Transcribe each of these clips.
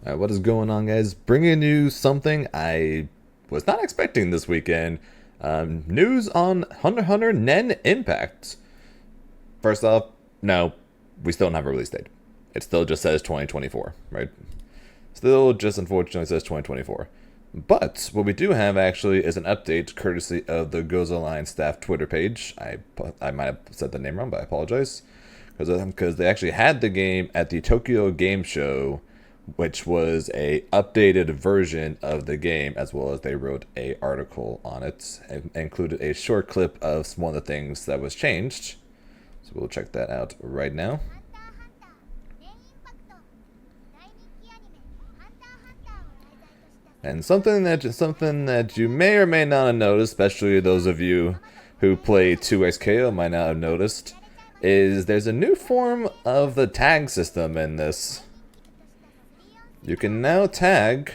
What is going on, guys? Bringing you something I was not expecting this weekend. News on HxH Nen Impact. First off, no, we still don't have a release date. It still just says 2024, right? Still just unfortunately says 2024. But what we do have actually is an update courtesy of the Gozo Line staff Twitter page. I might have said the name wrong, but I apologize. Because they actually had the game at the Tokyo Game Show, which was a updated version of the game, as well as they wrote a article on it and included a short clip of one of the things that was changed. So we'll check that out right now. And something that you may or may not have noticed, especially those of you who play 2xKO might not have noticed, is there's a new form of the tag system in this. You can now tag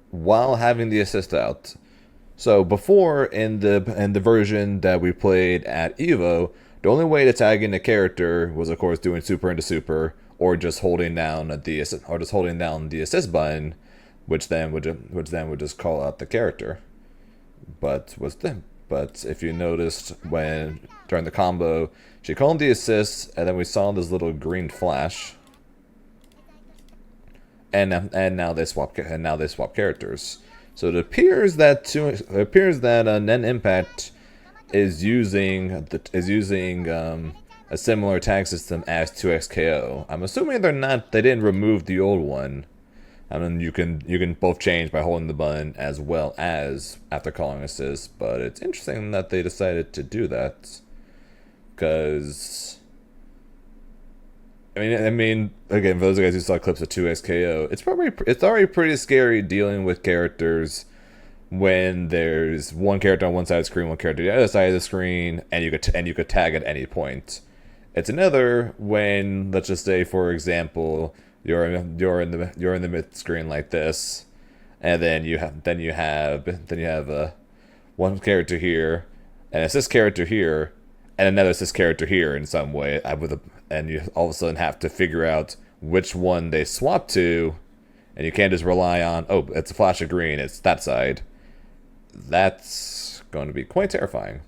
while having the assist out. So before, in the version that we played at Evo, the only way to tag in a character was, of course, doing super into super, or just holding down the assist button, which then would just call out the character. But if you noticed, when during the combo, she called the assist, and then we saw this little green flash. And now they swap characters. So it appears that Nen Impact is using a similar tag system as 2xKO. I'm assuming they didn't remove the old one. I mean, you can both change by holding the button as well as after calling assist, but it's interesting that they decided to do that, because I mean, again, for those guys who saw clips of 2xKO, it's already pretty scary dealing with characters when there's one character on one side of the screen, one character on the other side of the screen, and you could tag at any point. It's another when, let's just say, for example, you're in the mid screen like this, and then you have one character here, an assist character here, and another assist character here in some way. And you all of a sudden have to figure out which one they swap to, and you can't just rely on, oh, it's a flash of green, it's that side. That's going to be quite terrifying.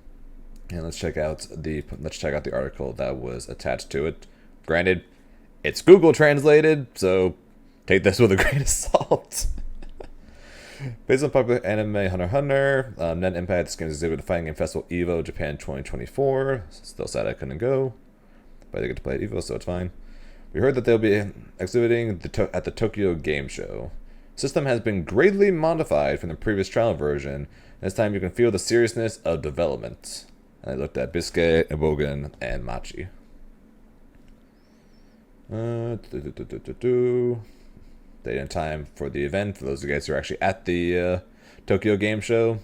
And let's check out the article that was attached to it. Granted, it's Google translated, so take this with a grain of salt. Based on popular anime HxH Nen Impact, this game is exhibited at Fighting Game Festival Evo Japan 2024. Still sad I couldn't go, but I get to play at Evo, so it's fine. We heard that they'll be exhibiting at the Tokyo Game Show. The system has been greatly modified from the previous trial version, and this time you can feel the seriousness of development. And I looked at Biscuit, Ibogan, and Machi. Date and time for the event, for those of you guys who are actually at the Tokyo Game Show.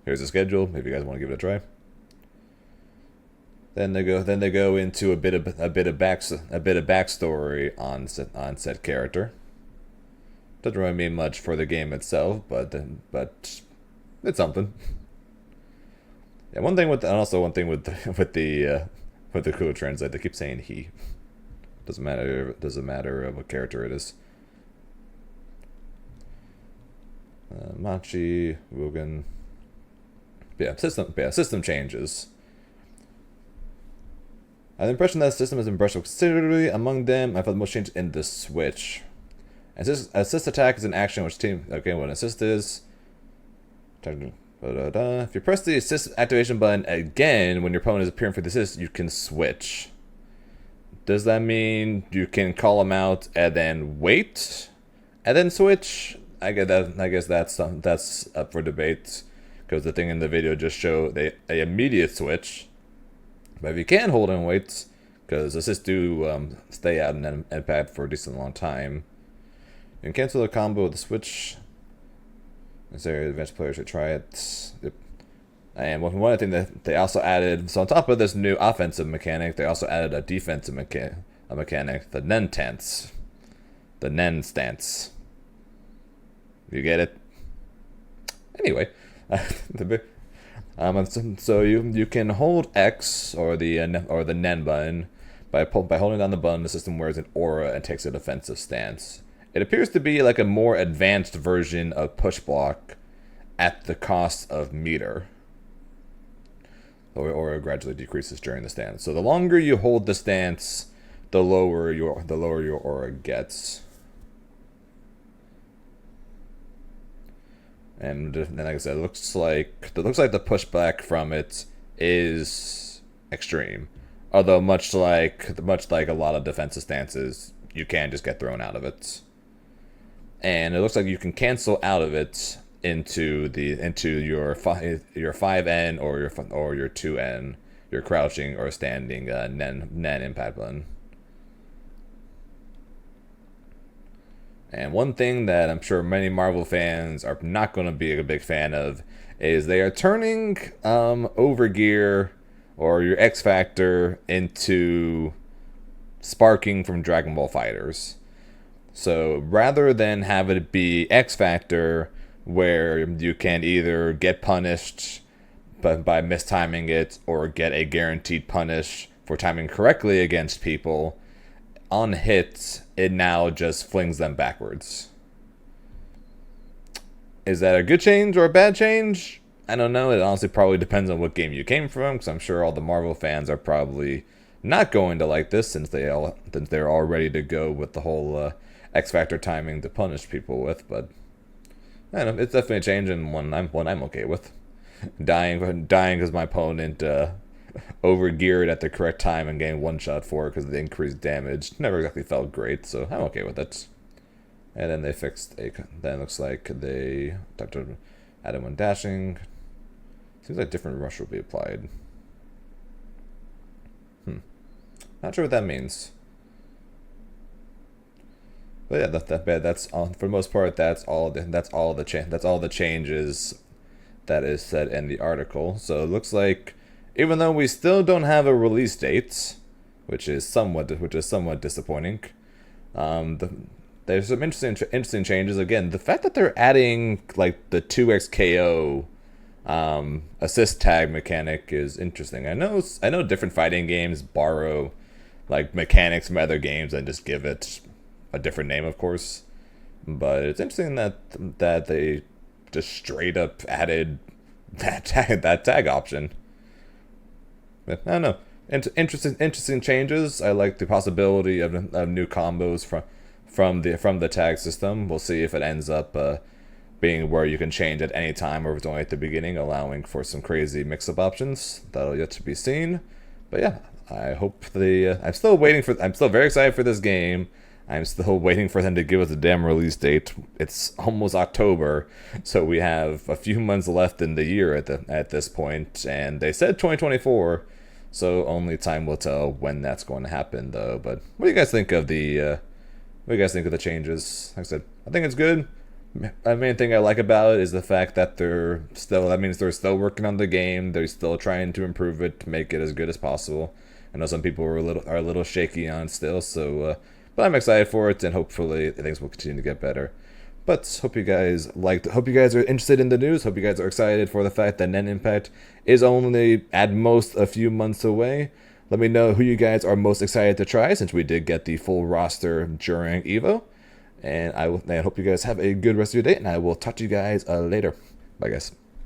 Here's the schedule, if you guys want to give it a try. Then they go into a bit of backstory on said character. Doesn't really mean much for the game itself, but it's something. Yeah, one thing with the Google Translate, they keep saying he. Doesn't matter what character it is. Machi, Wogan. System changes. I have the impression that the system has been brushed up considerably. Among them, I felt the most change in the switch. Assist attack is an action which team. Okay, what an assist is. If you press the assist activation button again when your opponent is appearing for the assist, you can switch. Does that mean you can call them out and then wait and then switch? I guess that's up for debate, because the thing in the video just showed a immediate switch. But if you can hold and wait, because assists do stay out in Impact for a decent long time, you can cancel the combo with the switch. Is there advanced players should try it? Yep. And one other thing that they also added, so on top of this new offensive mechanic, they also added a defensive mechanic, the Nen Stance. The Nen Stance. You get it? Anyway, so you can hold X or the Nen button by holding down the button. The system wears an aura and takes a defensive stance. It appears to be like a more advanced version of push block at the cost of meter. Or it gradually decreases during the stance. So the longer you hold the stance, the lower your aura gets. And then, like I said, it looks like the pushback from it is extreme. Although much like a lot of defensive stances, you can just get thrown out of it. And it looks like you can cancel out of it into your 5N or your 2N, your crouching or standing Nen Impact button. And one thing that I'm sure many Marvel fans are not going to be a big fan of is they are turning overgear or your X Factor into sparking from Dragon Ball Fighters. So rather than have it be X Factor, where you can either get punished by mistiming it or get a guaranteed punish for timing correctly against people, on hits, it now just flings them backwards. Is that a good change or a bad change? I don't know. It honestly probably depends on what game you came from, because I'm sure all the Marvel fans are probably not going to like this since they're all ready to go with the whole X Factor timing to punish people with. But I don't know, it's definitely a change and one I'm okay with. Dying because my opponent overgeared at the correct time and getting one shot for it because of the increased damage never exactly felt great, so I'm okay with it. And then they fixed then it looks like they added one dashing. Seems like different rush will be applied. Not sure what that means. But yeah, that's all for the most part. That's all the changes that is said in the article. So it looks like even though we still don't have a release date, which is somewhat disappointing, there's some interesting changes. Again, the fact that they're adding like the 2x KO assist tag mechanic is interesting. I know different fighting games borrow like mechanics from other games and just give it a different name, of course. But it's interesting that they just straight up added that tag option. But I don't know. Interesting changes. I like the possibility of new combos from the tag system. We'll see if it ends up being where you can change at any time or if it's only at the beginning, allowing for some crazy mix-up options. That'll yet to be seen. But yeah, I hope I'm still very excited for this game. I'm still waiting for them to give us a damn release date. It's almost October, so we have a few months left in the year at this point, and they said 2024, so only time will tell when that's going to happen, though. But what do you guys think of the changes? Like I said, I think it's good. The main thing I like about it is the fact that they're still working on the game. They're still trying to improve it to make it as good as possible. I know some people are a little shaky on it still, so. But I'm excited for it, and hopefully things will continue to get better. But hope you guys are interested in the news. Hope you guys are excited for the fact that Nen Impact is only at most a few months away. Let me know who you guys are most excited to try, since we did get the full roster during EVO. And I hope you guys have a good rest of your day, and I will talk to you guys later. Bye, guys.